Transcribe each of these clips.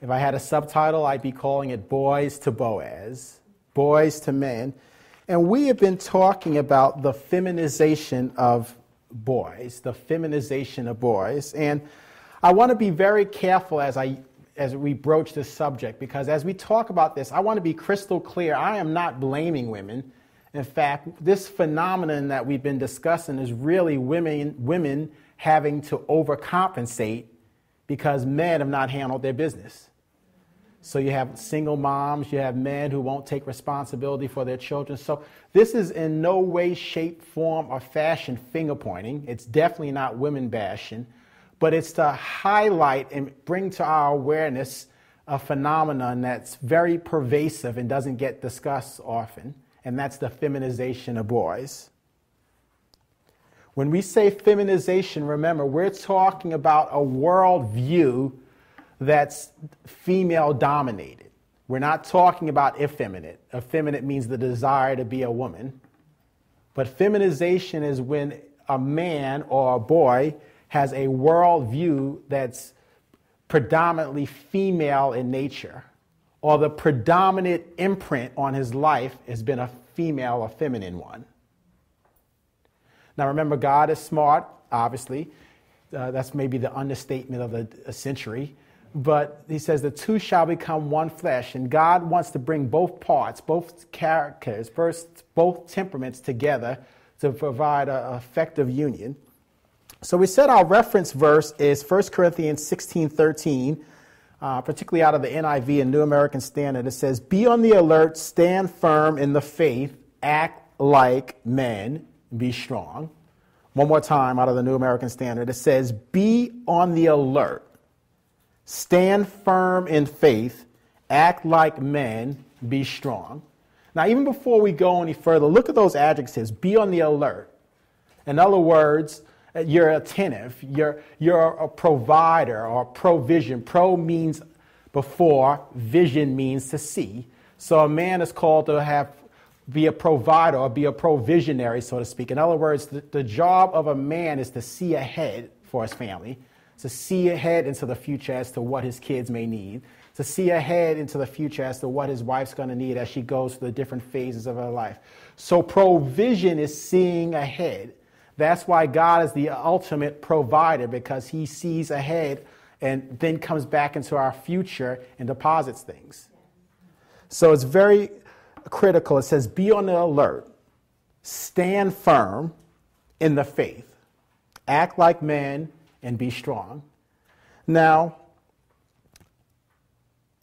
If I had a subtitle, I'd be calling it Boys to Boaz, Boys to Men. And we have been talking about the feminization of boys, the feminization of boys. And I want to be very careful as we broach this subject, because as we talk about this, I want to be crystal clear. I am not blaming women. In fact, this phenomenon that we've been discussing is really women having to overcompensate because men have not handled their business. So you have single moms, you have men who won't take responsibility for their children. So this is in no way, shape, form, or fashion finger pointing. It's definitely not women bashing, but it's to highlight and bring to our awareness a phenomenon that's very pervasive and doesn't get discussed often, and that's the feminization of boys. When we say feminization, remember, we're talking about a worldview that's female dominated. We're not talking about effeminate. Effeminate means the desire to be a woman. But feminization is when a man or a boy has a worldview that's predominantly female in nature, or the predominant imprint on his life has been a female or feminine one. Now remember, God is smart, obviously. That's maybe the understatement of a century. But he says the two shall become one flesh, and God wants to bring both parts, both characters, both temperaments together to provide an effective union. So we said our reference verse is 1 Corinthians 16:13, particularly out of the NIV and New American Standard. It says, "Be on the alert, stand firm in the faith, act like men, be strong." One more time out of the New American Standard. It says, "Be on the alert, stand firm in faith, act like men, be strong." Now, even before we go any further, look at those adjectives. Be on the alert. In other words, you're attentive. You're a provider or provision. Pro means before, vision means to see. So a man is called to be a provider or be a provisionary, so to speak. In other words, the job of a man is to see ahead for his family, to see ahead into the future as to what his kids may need, to see ahead into the future as to what his wife's going to need as she goes through the different phases of her life. So provision is seeing ahead. That's why God is the ultimate provider, because he sees ahead and then comes back into our future and deposits things. So it's very critical. It says, be on the alert, stand firm in the faith, act like men, and be strong. Now,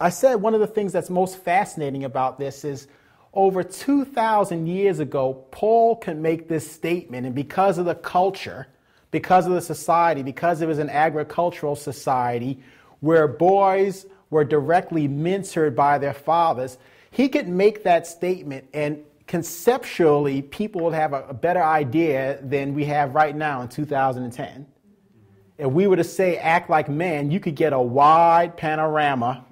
I said one of the things that's most fascinating about this is over 2,000 years ago, Paul can make this statement, and because of the culture, because of the society, because it was an agricultural society where boys were directly mentored by their fathers, he could make that statement, and conceptually, people would have a better idea than we have right now in 2010. If we were to say act like men, you could get a wide panorama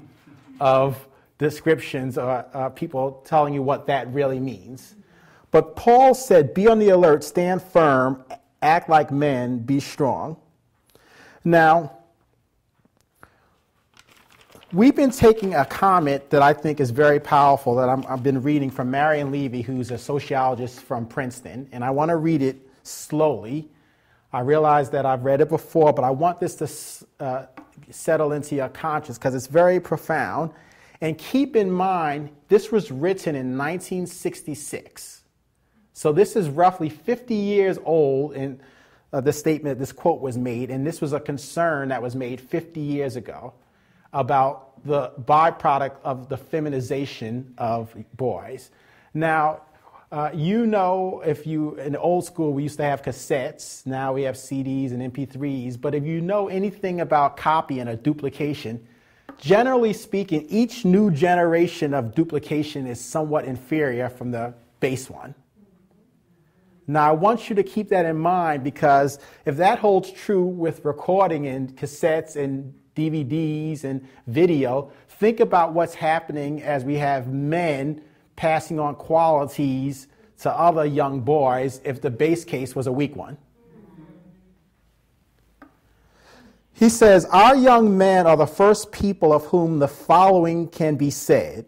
of descriptions or people telling you what that really means. But Paul said, be on the alert, stand firm, act like men, be strong. Now, we've been taking a comment that I think is very powerful that I've been reading from Marion Levy, who's a sociologist from Princeton, and I want to read it slowly. I realize that I've read it before, but I want this to settle into your conscience because it's very profound. And keep in mind, this was written in 1966. So this is roughly 50 years old in the statement this quote was made, and this was a concern that was made 50 years ago about the byproduct of the feminization of boys. Now, if you, in the old school, we used to have cassettes. Now we have CDs and MP3s. But if you know anything about copying or duplication, generally speaking, each new generation of duplication is somewhat inferior from the base one. Now, I want you to keep that in mind, because if that holds true with recording and cassettes and DVDs and video, think about what's happening as we have men passing on qualities to other young boys if the base case was a weak one. He says, our young men are the first people of whom the following can be said.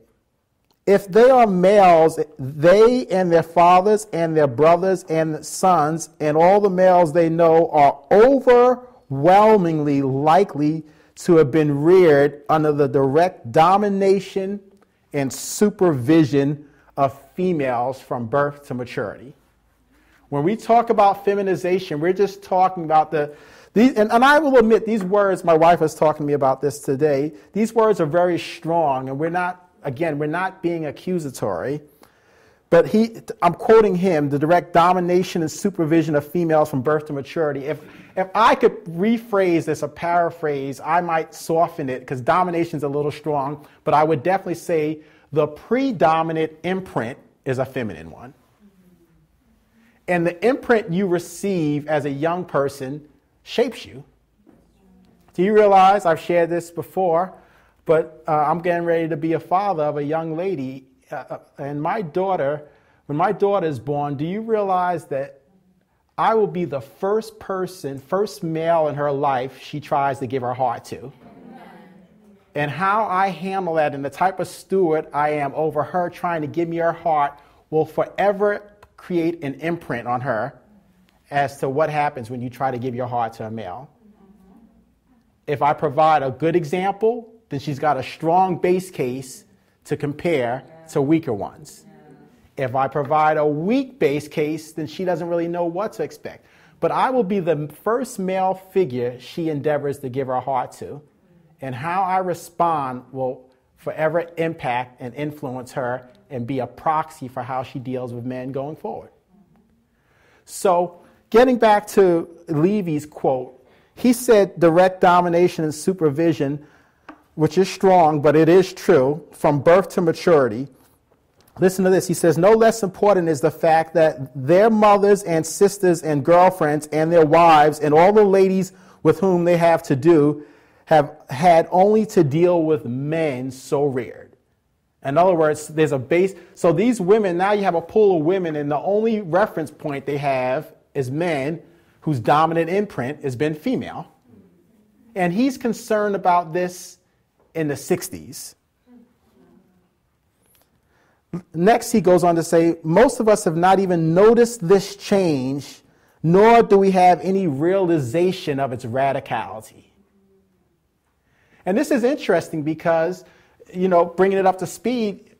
If they are males, they and their fathers and their brothers and sons and all the males they know are overwhelmingly likely to have been reared under the direct domination and supervision of females from birth to maturity. When we talk about feminization, we're just talking about and I will admit, these words, my wife was talking to me about this today, these words are very strong, and we're not being accusatory, but I'm quoting him, the direct domination and supervision of females from birth to maturity. If I could rephrase this or paraphrase, I might soften it, because domination is a little strong, but I would definitely say the predominant imprint is a feminine one. And the imprint you receive as a young person shapes you. Do you realize, I've shared this before, but I'm getting ready to be a father of a young lady, and my daughter, when my daughter is born, do you realize that I will be the first male in her life she tries to give her heart to? And how I handle that and the type of steward I am over her trying to give me her heart will forever create an imprint on her as to what happens when you try to give your heart to a male. If I provide a good example, then she's got a strong base case to compare to weaker ones. If I provide a weak base case, then she doesn't really know what to expect. But I will be the first male figure she endeavors to give her heart to, and how I respond will forever impact and influence her and be a proxy for how she deals with men going forward. So, getting back to Levy's quote, he said direct domination and supervision, which is strong, but it is true, from birth to maturity. Listen to this. He says, no less important is the fact that their mothers and sisters and girlfriends and their wives and all the ladies with whom they have to do have had only to deal with men so reared. In other words, there's a base. So these women, now you have a pool of women, and the only reference point they have is men whose dominant imprint has been female. And he's concerned about this in the 60s. Next, he goes on to say, most of us have not even noticed this change, nor do we have any realization of its radicality. And this is interesting because, bringing it up to speed,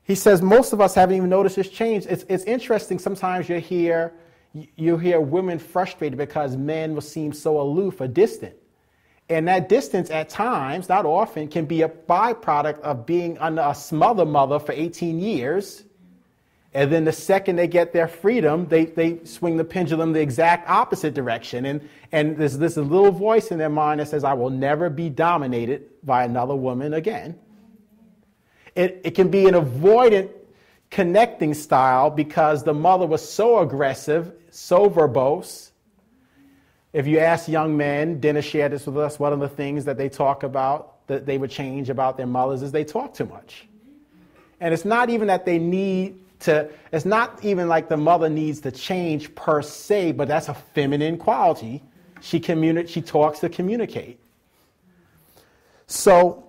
he says most of us haven't even noticed this change. It's interesting. Sometimes you hear women frustrated because men will seem so aloof or distant. And that distance at times, not often, can be a byproduct of being under a smother mother for 18 years. And then the second they get their freedom, they swing the pendulum the exact opposite direction. And there's this little voice in their mind that says, I will never be dominated by another woman again. It can be an avoidant connecting style because the mother was so aggressive, so verbose. If you ask young men, Dennis shared this with us, one of the things that they talk about that they would change about their mothers is they talk too much. And it's not even that they need to, it's not even like the mother needs to change per se, but that's a feminine quality. She talks to communicate. So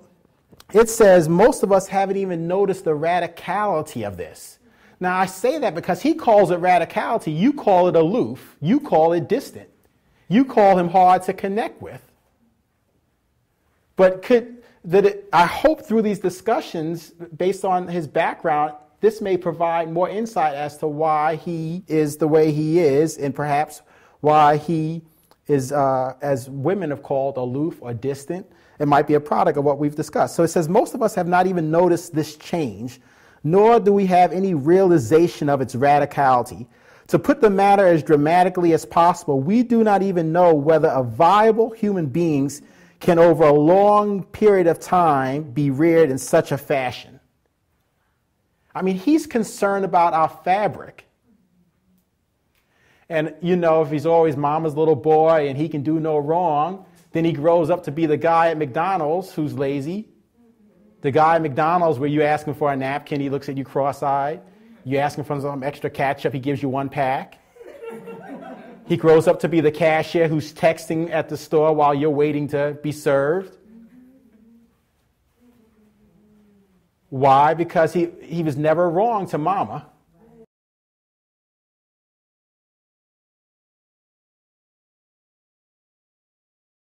it says most of us haven't even noticed the radicality of this. Now I say that because he calls it radicality. You call it aloof. You call it distant. You call him hard to connect with. But I hope through these discussions, based on his background, this may provide more insight as to why he is the way he is, and perhaps why he is, as women have called, aloof or distant. It might be a product of what we've discussed. So it says most of us have not even noticed this change, nor do we have any realization of its radicality. To put the matter as dramatically as possible, we do not even know whether a viable human beings can over a long period of time be reared in such a fashion. I mean, he's concerned about our fabric. And, if he's always mama's little boy and he can do no wrong, then he grows up to be the guy at McDonald's who's lazy. The guy at McDonald's where you ask him for a napkin, he looks at you cross-eyed. You ask him for some extra ketchup, he gives you one pack. He grows up to be the cashier who's texting at the store while you're waiting to be served. Why? Because he was never wrong to mama.